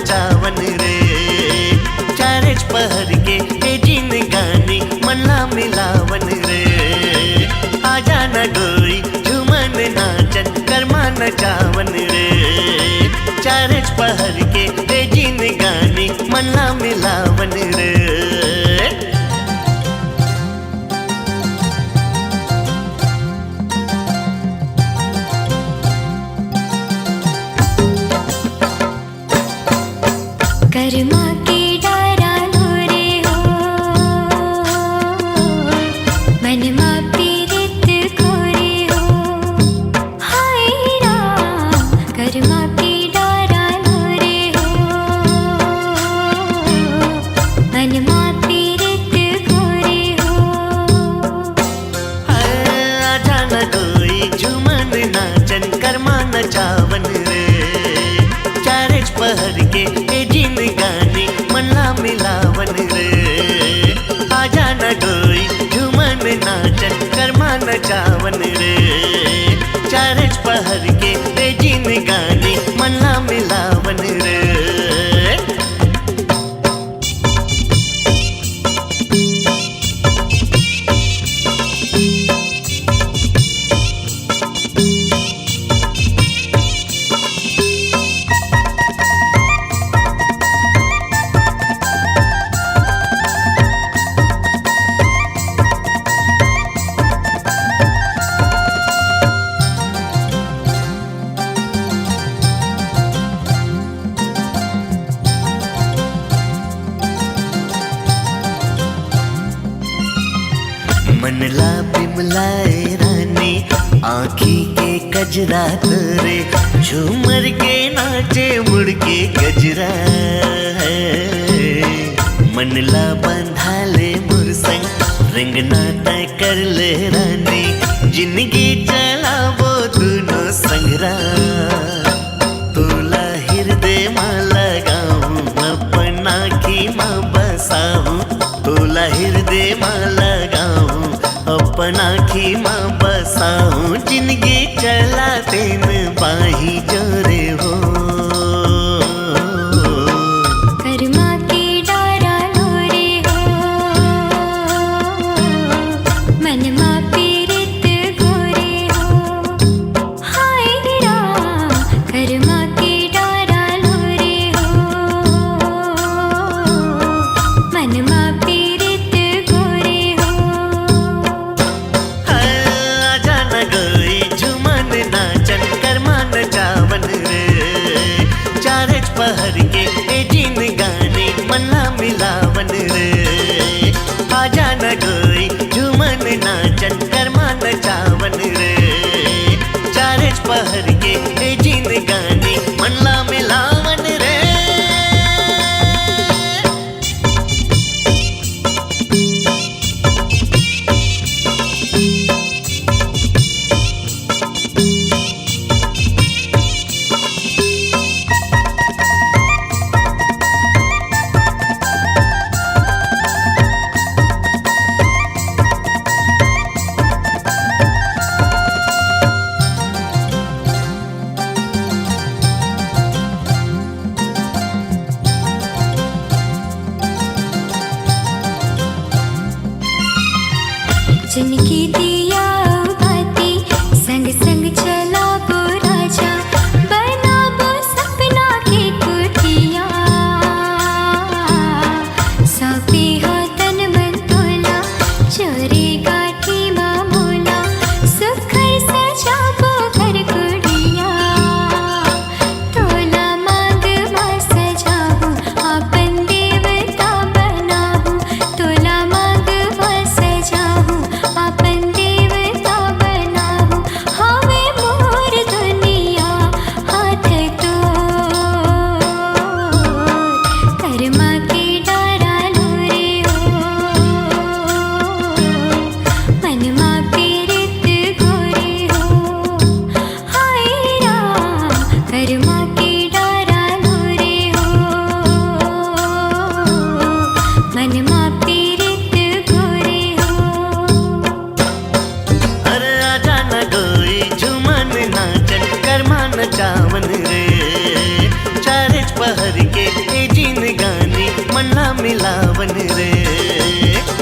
चावन रे चारेच पहर के जिन गानी मल्ला मिलावन रे आजा न गोरी झूमन नाचन कर्मा नचावन रे चारेच पहर के जिन गानी मल्ला मिलावन रे कर्मा के डारा लोरे हो मनमा पीरित खोरे हो हाय राम कर्मा के डारा लोरे हो मनमा पीरित खोरे हो आजा न गोरी झूमन नाचन कर्मा नचावन रे चारेच पहर के जिन गानी मल्ला मिलावन रे आजा न गोरी झूमन नाचन कर्मा नचावन रे चारेच पहर के जिन गानी मल्ला मिलावन रे मनला बिमलाए रानी आँखी के कजरा तोरे झूमर के नाचे मुड़ के गजरा है मनला बंधाले मुरसंग रंगना तय कर ले रानी जिंदगी चला वो दोनों संगरा तोला हृदय माँ लगाऊं अपना की माँ बसाऊं तोला हृदय माँ लगाऊं अपना की माँ बसाऊं जिंदगी चला तेन बाही जोरे हो कर्मा के डारा लोरे हो मनमा पीरित गोरे हो हाय राम कर्मा के डारा लोरे हो मनमा पीरित गोरे हो आजा न गोरी झूमन नाचन कर्मा नचावन रे चारेच पहर के जिन गानी मल्ला मिलावन रे आजा न गोरी झूमन नाचन कर्मा नचावन रे चारेच पहर के जिन गानी मल्ला मिलावन रे जिनकी दिया बाती संग संग चला वो राजा बना वो सपना की कुटिया सौंपी हो तन मन तोला चोरी गाठी मामूला सुखर सजा वो घर कुड़िया तोला मांग मा सजाऊं आपन देवता बनाऊं तोला मांग मा सजाऊं आपन मना मिलावन रे।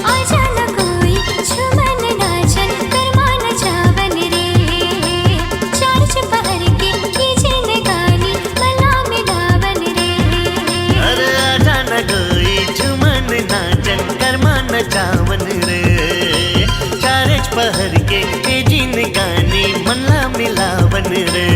आजा न कोई झूमन नाचन करमान जावन रे। चार चपहर के कीजिन गानी मना मिलावन रे। अरे आजा न कोई झूमन नाचन करमान जावन रे। चार पहर के जिन गानी मना मिलावन रे।